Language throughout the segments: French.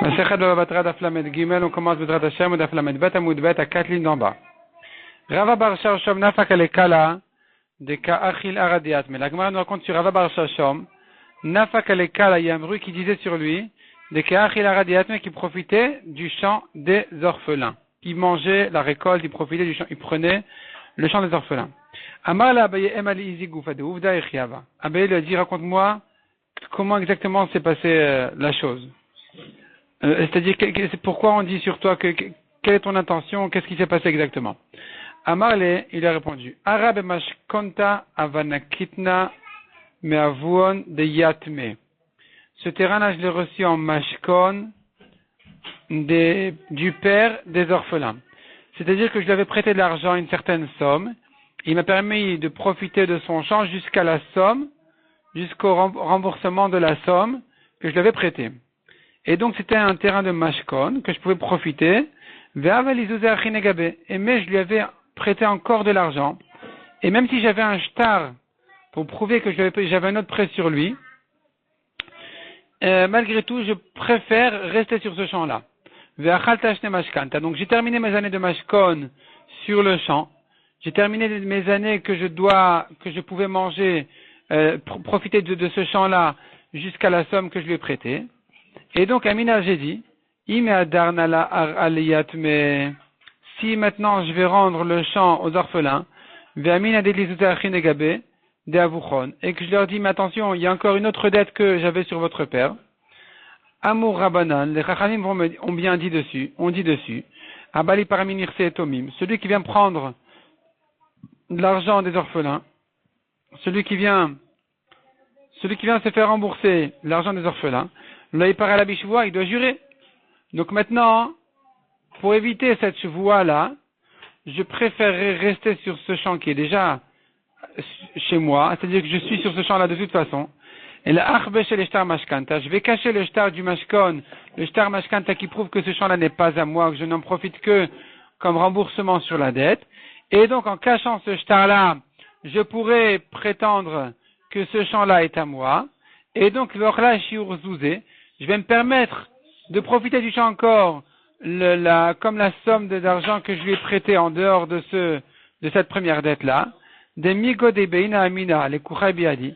Masechet Baba Batra Daf Lamed Gimel, on commence B'Ezrat Hashem, Daf Lamed Bet, Amud Bet, à 4 lignes d'en bas. Rava Bar Shashom Nafak Alekala, de Ka'achil Aradiat. Mais la Gemara nous raconte sur Rava Bar Shashom, Nafak Alekala, il y a un bruit qui disait sur lui, de Ka'achil Aradiat, mais qui profitait du champ des orphelins. Il mangeait la récolte, il profitait du champ, il prenait le champ des orphelins. Amar la Abaye Emali Izigoufa de Ouvda Echiava. Abaye lui a dit, raconte-moi comment exactement s'est passée la chose. C'est-à-dire, pourquoi on dit sur toi quelle est ton intention, qu'est-ce qui s'est passé exactement? Amarle, il a répondu, Arabe mashkonta avanakitna meavuon de yatme. Ce terrain-là, je l'ai reçu en mashkon du père des orphelins. C'est-à-dire que je lui avais prêté de l'argent, une certaine somme. Il m'a permis de profiter de son champ jusqu'à la somme, jusqu'au remboursement de la somme que je lui avais prêtée. Et donc c'était un terrain de mashkon que je pouvais profiter. Et mais je lui avais prêté encore de l'argent. Et même si j'avais un shtar pour prouver que j'avais un autre prêt sur lui, malgré tout, je préfère rester sur ce champ-là. Donc j'ai terminé mes années de mashkon sur le champ. J'ai terminé mes années que je pouvais manger, profiter de ce champ-là jusqu'à la somme que je lui ai prêtée. Et donc, Amina, j'ai dit, si maintenant je vais rendre le champ aux orphelins, et que je leur dis, mais attention, il y a encore une autre dette que j'avais sur votre père. Amour Rabbanan, les Chachamim ont bien dit dessus, Abali Paraminirse et Tomim, celui qui vient prendre l'argent des orphelins, celui qui vient se faire rembourser l'argent des orphelins, là, il part à la bishvoua, il doit jurer. Donc maintenant, pour éviter cette chevoua-là, je préférerais rester sur ce champ qui est déjà chez moi, c'est-à-dire que je suis sur ce champ-là de toute façon. Et là, achbesh le shtar mashkanta, je vais cacher le shtar du mashkon, le shtar mashkanta qui prouve que ce champ-là n'est pas à moi, que je n'en profite que comme remboursement sur la dette. Et donc, en cachant ce shtar-là, je pourrais prétendre que ce champ-là est à moi. Et donc, l'orla shiur zouzé, je vais me permettre de profiter du champ encore, comme la somme d'argent que je lui ai prêté en dehors de cette première dette-là, des migo de beina amina, les kuchai biadi,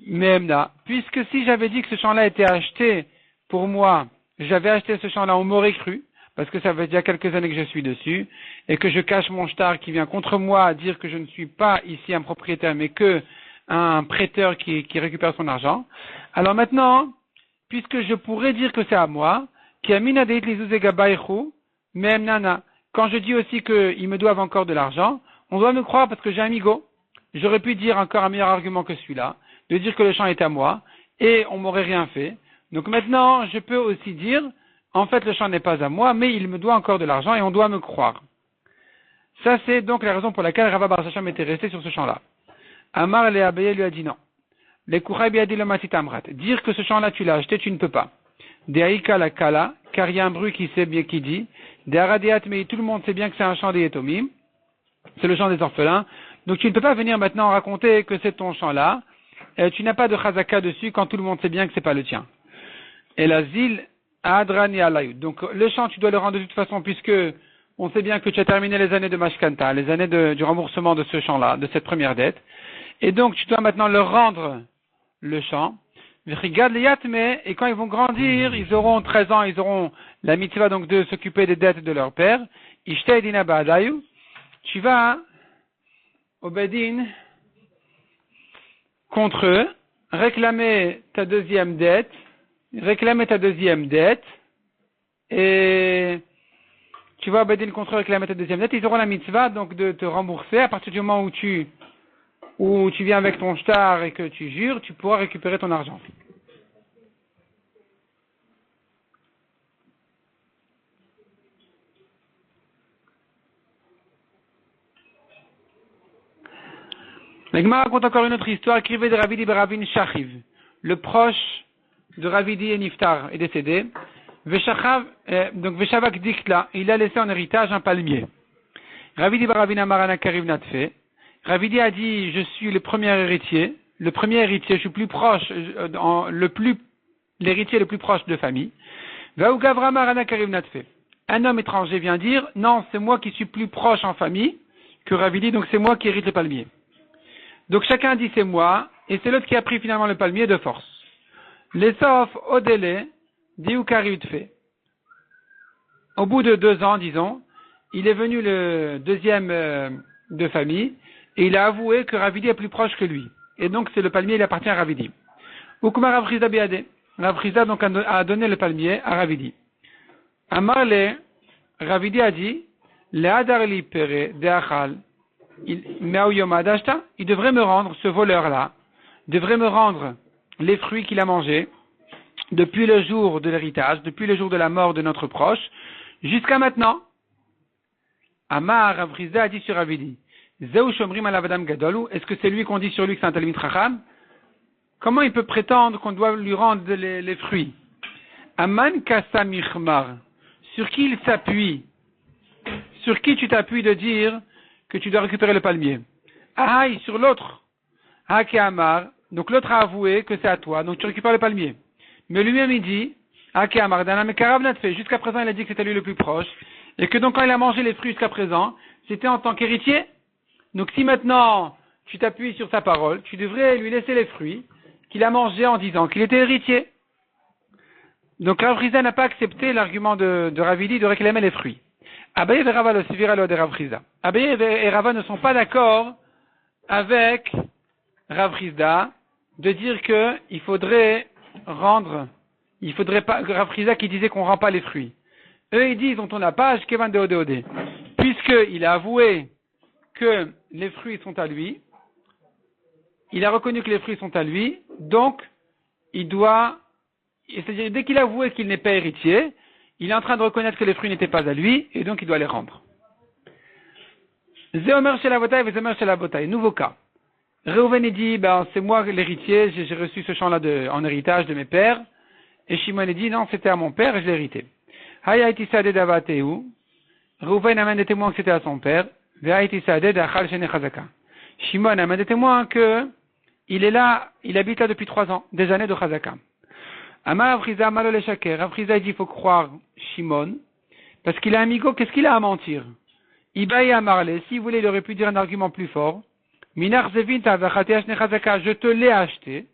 memna, puisque si j'avais dit que ce champ-là était acheté pour moi, j'avais acheté ce champ-là, on m'aurait cru, parce que ça fait déjà quelques années que je suis dessus, et que je cache mon shtar qui vient contre moi à dire que je ne suis pas ici un propriétaire, mais que un prêteur qui récupère son argent. Alors maintenant, puisque je pourrais dire que c'est à moi, quand je dis aussi qu'ils me doivent encore de l'argent, on doit me croire parce que j'ai un migo. J'aurais pu dire encore un meilleur argument que celui-là, de dire que le champ est à moi, et on m'aurait rien fait. Donc maintenant, je peux aussi dire, en fait le champ n'est pas à moi, mais il me doit encore de l'argent et on doit me croire. Ça c'est donc la raison pour laquelle Rava Bar Shasham était resté sur ce champ-là. Amar le Abaye lui a dit non. Les Kuchai biadi le matit amrat. Dire que ce champ-là tu l'as acheté, tu ne peux pas. De Aïka la Kala, car il y a un bruit qui dit, de Aradiat, mais tout le monde sait bien que c'est un champ des Yetomim, c'est le champ des orphelins, donc tu ne peux pas venir maintenant raconter que c'est ton champ-là, tu n'as pas de chazaka dessus quand tout le monde sait bien que c'est pas le tien. Et la zil, Adrani alayud. Donc le champ tu dois le rendre de toute façon puisque on sait bien que tu as terminé les années de Mashkanta, les années du remboursement de ce champ-là, de cette première dette, et donc tu dois maintenant leur rendre le champ. Et quand ils vont grandir, ils auront 13 ans, ils auront la mitzvah donc de s'occuper des dettes de leur père. Tu vas au Bedin contre eux, réclamer ta deuxième dette, et tu vas au Bedin contre eux, réclamer ta deuxième dette, ils auront la mitzvah donc de te rembourser à partir du moment où tu viens avec ton shtar et que tu jures, tu pourras récupérer ton argent. La Gemara raconte encore une autre histoire, écrivée de Ravidi Beravin Shachiv. Le proche de Ravidi et Niftar est décédé. Donc Veshavak Diktla, il a laissé en héritage un palmier. Ravidi Beravin Amarana Kariv Natfe. Ravidi a dit, je suis le premier héritier, je suis plus proche, l'héritier le plus proche de famille. Un homme étranger vient dire, non, c'est moi qui suis plus proche en famille que Ravidi, donc c'est moi qui hérite le palmier. Donc chacun dit c'est moi, et c'est l'autre qui a pris finalement le palmier de force. Les sauf au délai, dit Ukari fait. Au bout de 2 ans, disons, il est venu le deuxième de famille, et il a avoué que Ravidi est plus proche que lui. Et donc c'est le palmier, il appartient à Ravidi. Ukuma Ravriza Biade. Ravriza donc a donné le palmier à Ravidi. Amarle, Ravidi a dit, le Adarli Pere de Achal, il devrait me rendre, ce voleur-là, devrait me rendre les fruits qu'il a mangés depuis le jour de l'héritage, depuis le jour de la mort de notre proche, jusqu'à maintenant. Amar Ravriza a dit sur Ravidi, Zeu Shomrim Alavadam Gadolu, est-ce que c'est lui qu'on dit sur lui que c'est un Talmid Chacham? Comment il peut prétendre qu'on doit lui rendre les fruits? Aman Kasa Michmar, sur qui il s'appuie? Sur qui tu t'appuies de dire que tu dois récupérer le palmier? Aïe, sur l'autre. Hake Amar, donc l'autre a avoué que c'est à toi, donc tu récupères le palmier. Mais lui-même il dit, Hake Amar, jusqu'à présent il a dit que c'était lui le plus proche, et que donc quand il a mangé les fruits jusqu'à présent, c'était en tant qu'héritier. Donc si maintenant tu t'appuies sur sa parole, tu devrais lui laisser les fruits qu'il a mangés en disant qu'il était héritier. Donc Rav Rizda n'a pas accepté l'argument de Ravidi de réclamer les fruits. Abaye et Rava le suivira de Rav Rizda. Abaye et Rava ne sont pas d'accord avec Rav Rizda de dire que il faudrait pas, Rav Rizda qui disait qu'on rend pas les fruits. Eux ils disent, on tourne la page, Kevan de Odéodé. Puisqu'il a avoué que les fruits sont à lui, il a reconnu que les fruits sont à lui, donc il doit, c'est-à-dire dès qu'il a avoué qu'il n'est pas héritier, il est en train de reconnaître que les fruits n'étaient pas à lui, et donc il doit les rendre. Zéomer chez la botaille, Zéomer chez la botaille. Nouveau cas. Reuven dit, c'est moi l'héritier, j'ai reçu ce champ-là en héritage de mes pères, et Shimon dit, non, c'était à mon père, et je l'ai hérité. Hayaiti sadeh davateu. Reuven amène des témoins que c'était à son père, Vehaiti sadeh dachal shene chazaka. Shimon amène des témoins que il est là, il habite là depuis 3 ans, des années de chazaka. Amar Avriza malo le shaker. Avriza dit, il faut croire Shimon, parce qu'il a un migo, qu'est-ce qu'il a à mentir? Ibaï Amarle, s'il voulait, il aurait pu dire un argument plus fort. Minar zevinta vachate ne chazaka, je te l'ai acheté,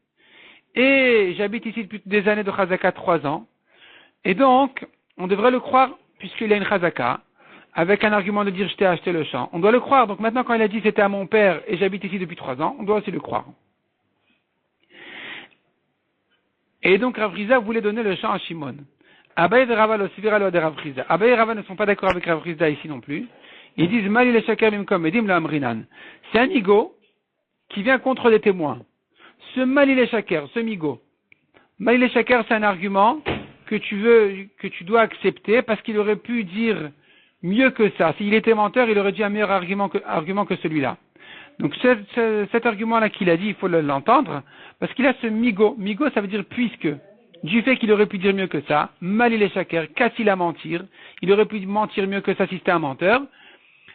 et j'habite ici depuis des années de chazaka, 3 ans, et donc, on devrait le croire, puisqu'il a une chazaka, avec un argument de dire je t'ai acheté le champ. On doit le croire, donc maintenant quand il a dit c'était à mon père, et j'habite ici depuis 3 ans, on doit aussi le croire. Et donc Rav Rizda voulait donner le champ à Shimon. Abaye et Rava l'osivira de Rav Rizda. Abaye et Rava ne sont pas d'accord avec Rav Rizda ici non plus. Ils disent Mali le shaker mimkom edim le amrinan. C'est un migo qui vient contre les témoins. Ce Mali le shaker, ce migo. Mali le shaker, c'est un argument que tu dois accepter parce qu'il aurait pu dire mieux que ça. S'il était menteur, il aurait dit un meilleur argument que celui-là. Donc cet argument-là qu'il a dit, il faut l'entendre, parce qu'il a ce migo. Migo, ça veut dire puisque. Du fait qu'il aurait pu dire mieux que ça, mal il est shaker, qu'à-t-il à mentir, il aurait pu mentir mieux que ça si c'était un menteur.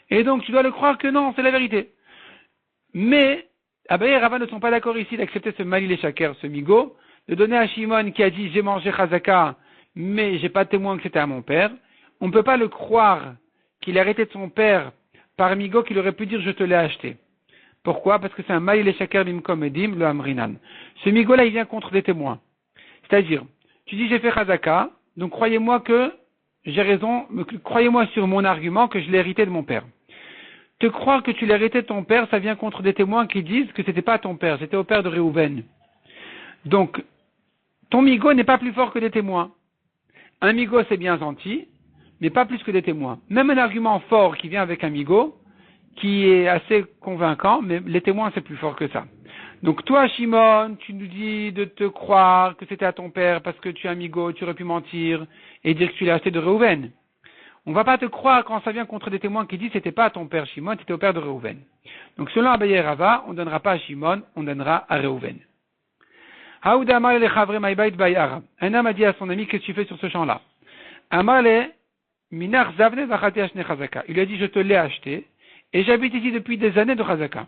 Et donc tu dois le croire que non, c'est la vérité. Mais, Abaye et Rava ne sont pas d'accord ici d'accepter ce mal il est shaker, ce migo, de donner à Shimon qui a dit j'ai mangé chazaka, mais j'ai pas de témoin que c'était à mon père. On ne peut pas le croire qu'il a arrêté de son père par migo qu'il aurait pu dire je te l'ai acheté. Pourquoi? Parce que c'est un maïl et shaker bimkom edim, le amrinan. Ce migo-là, il vient contre des témoins. C'est-à-dire, tu dis j'ai fait chazaka, donc croyez-moi que j'ai raison, croyez-moi sur mon argument que je l'ai hérité de mon père. Te croire que tu l'as hérité de ton père, ça vient contre des témoins qui disent que c'était pas ton père, c'était au père de Réhouven. Donc, ton migo n'est pas plus fort que des témoins. Un migo, c'est bien gentil, mais pas plus que des témoins. Même un argument fort qui vient avec un migo, qui est assez convaincant, mais les témoins, c'est plus fort que ça. Donc toi, Shimon, tu nous dis de te croire que c'était à ton père parce que tu es amigo, tu aurais pu mentir et dire que tu l'as acheté de Réhouven. On va pas te croire quand ça vient contre des témoins qui disent c'était pas à ton père Shimon, c'était au père de Réhouven. Donc selon Abaye et Rava, on donnera pas à Shimon, on donnera à Réhouven. Un homme a dit à son ami, qu'est-ce que tu fais sur ce champ-là? Il lui a dit, je te l'ai acheté, et j'habite ici depuis des années de chazaka.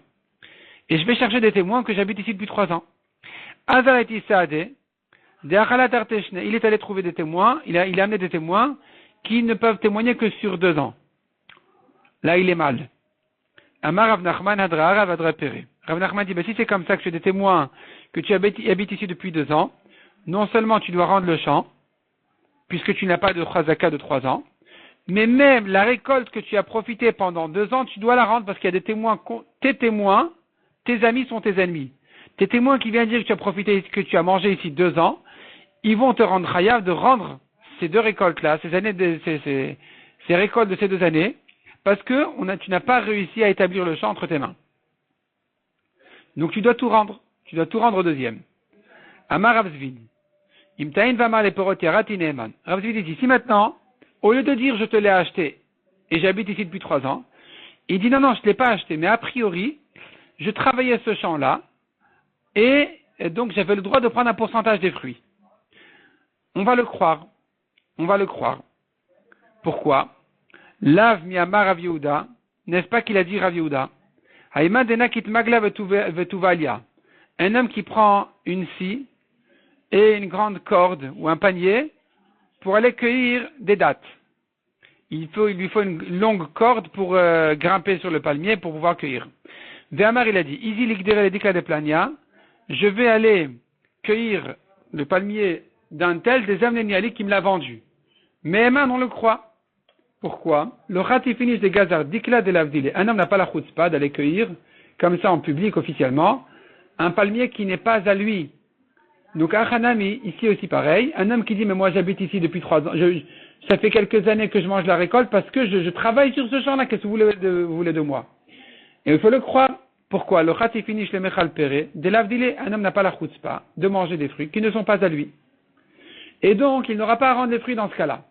Et je vais chercher des témoins que j'habite ici depuis 3 ans. Il est allé trouver des témoins, il a amené des témoins qui ne peuvent témoigner que sur 2 ans. Là, il est mal. Amar Rav Nachman Hadra Rav Hadra Péré. Rav Nachman dit, si c'est comme ça que tu as des témoins, que tu habites ici depuis 2 ans, non seulement tu dois rendre le champ, puisque tu n'as pas de chazaka de 3 ans, mais même la récolte que tu as profité pendant 2 ans, tu dois la rendre parce qu'il y a des témoins, tes amis sont tes ennemis. Tes témoins qui viennent dire que tu as profité, que tu as mangé ici 2 ans, ils vont te rendre chayav de rendre ces 2 récoltes-là, ces récoltes de ces 2 années, parce que tu n'as pas réussi à établir le champ entre tes mains. Donc tu dois tout rendre. Tu dois tout rendre au deuxième. Amar Ravzvid. Imtaïn vamar le porot yarati neeman. Ravzvid dit, si maintenant, au lieu de dire je te l'ai acheté, et j'habite ici depuis 3 ans, il dit non, je ne l'ai pas acheté, mais a priori, je travaillais ce champ-là, et donc j'avais le droit de prendre un pourcentage des fruits. On va le croire. Pourquoi? Lav miamar Rav Yehuda, n'est-ce pas qu'il a dit Rav Yehuda? Haïma denakit magla vetuvalia. Un homme qui prend une scie et une grande corde ou un panier pour aller cueillir des dattes. Il lui faut une longue corde pour grimper sur le palmier pour pouvoir cueillir. Ve'amar il a dit, Izi likdere ledikla de plania, je vais aller cueillir le palmier d'un tel des amnéniali qui me l'a vendu. Mais Eman, on le croit. Pourquoi? Le ratifinis des gazar dikla de l'avdile. Un homme n'a pas la chutzpah d'aller cueillir, comme ça en public officiellement, un palmier qui n'est pas à lui. Donc, Achanami, ici aussi pareil, un homme qui dit, mais moi j'habite ici depuis 3 ans, ça fait quelques années que je mange la récolte parce que je travaille sur ce champ-là, qu'est-ce que vous voulez de moi? Et il faut le croire. Pourquoi? Le khatifinish le mechal pere, de l'avdile, un homme n'a pas la chutzpah de manger des fruits qui ne sont pas à lui. Et donc, il n'aura pas à rendre les fruits dans ce cas-là.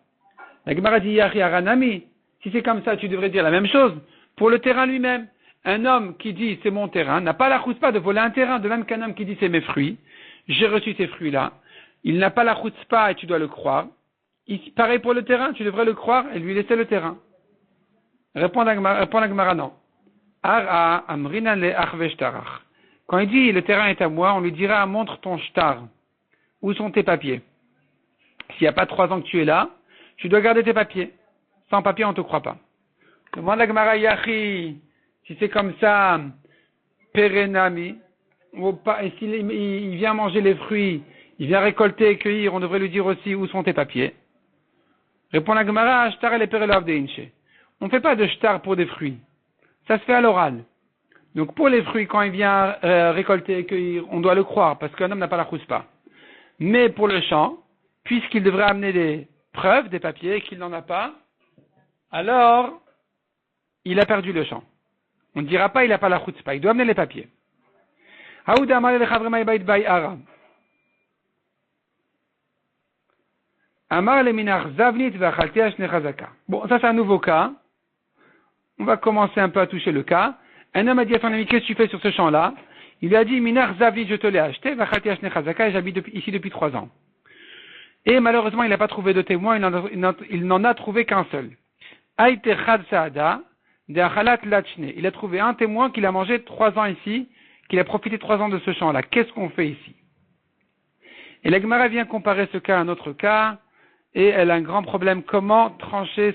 La Gemara dit, Yachi Aranami, si c'est comme ça, tu devrais dire la même chose pour le terrain lui-même. Un homme qui dit, c'est mon terrain, n'a pas la chutzpah de voler un terrain, de même qu'un homme qui dit, c'est mes fruits. J'ai reçu ces fruits-là. Il n'a pas la chutzpah et tu dois le croire. Pareil pour le terrain, tu devrais le croire et lui laisser le terrain. Répond la Gemara, non. Ara amrinan le achveshtarach. Quand il dit le terrain est à moi, on lui dira montre ton shtar. Où sont tes papiers? S'il n'y a pas 3 ans que tu es là, tu dois garder tes papiers. Sans papier, on ne te croit pas. Demande la Gemara Yachi, si c'est comme ça, perenami, et s'il vient manger les fruits, il vient récolter et cueillir, on devrait lui dire aussi où sont tes papiers. Répond la Gemara, shtar et perelav de inche. On ne fait pas de shtar pour des fruits. Ça se fait à l'oral. Donc pour les fruits, quand il vient récolter et cueillir, on doit le croire, parce qu'un homme n'a pas la chutzpah. Mais pour le champ, puisqu'il devrait amener des preuves, des papiers, et qu'il n'en a pas, alors il a perdu le champ. On ne dira pas il n'a pas la chutzpah, il doit amener les papiers. Bon, ça c'est un nouveau cas. On va commencer un peu à toucher le cas. Un homme a dit à son ami, qu'est-ce que tu fais sur ce champ-là? Il lui a dit, Minar Zavli, je te l'ai acheté, et j'habite ici depuis 3 ans. Et malheureusement, il n'a pas trouvé de témoin, il n'en a trouvé qu'un seul. Il a trouvé un témoin qu'il a mangé 3 ans ici, qu'il a profité 3 ans de ce champ-là. Qu'est-ce qu'on fait ici? Et la Gemara vient comparer ce cas à un autre cas, et elle a un grand problème. Comment trancher?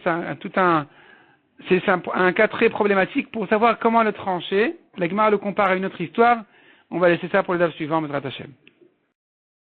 C'est un cas très problématique pour savoir comment le trancher. La Gemara le compare à une autre histoire. On va laisser ça pour les daves suivants, Mesrat Hashem.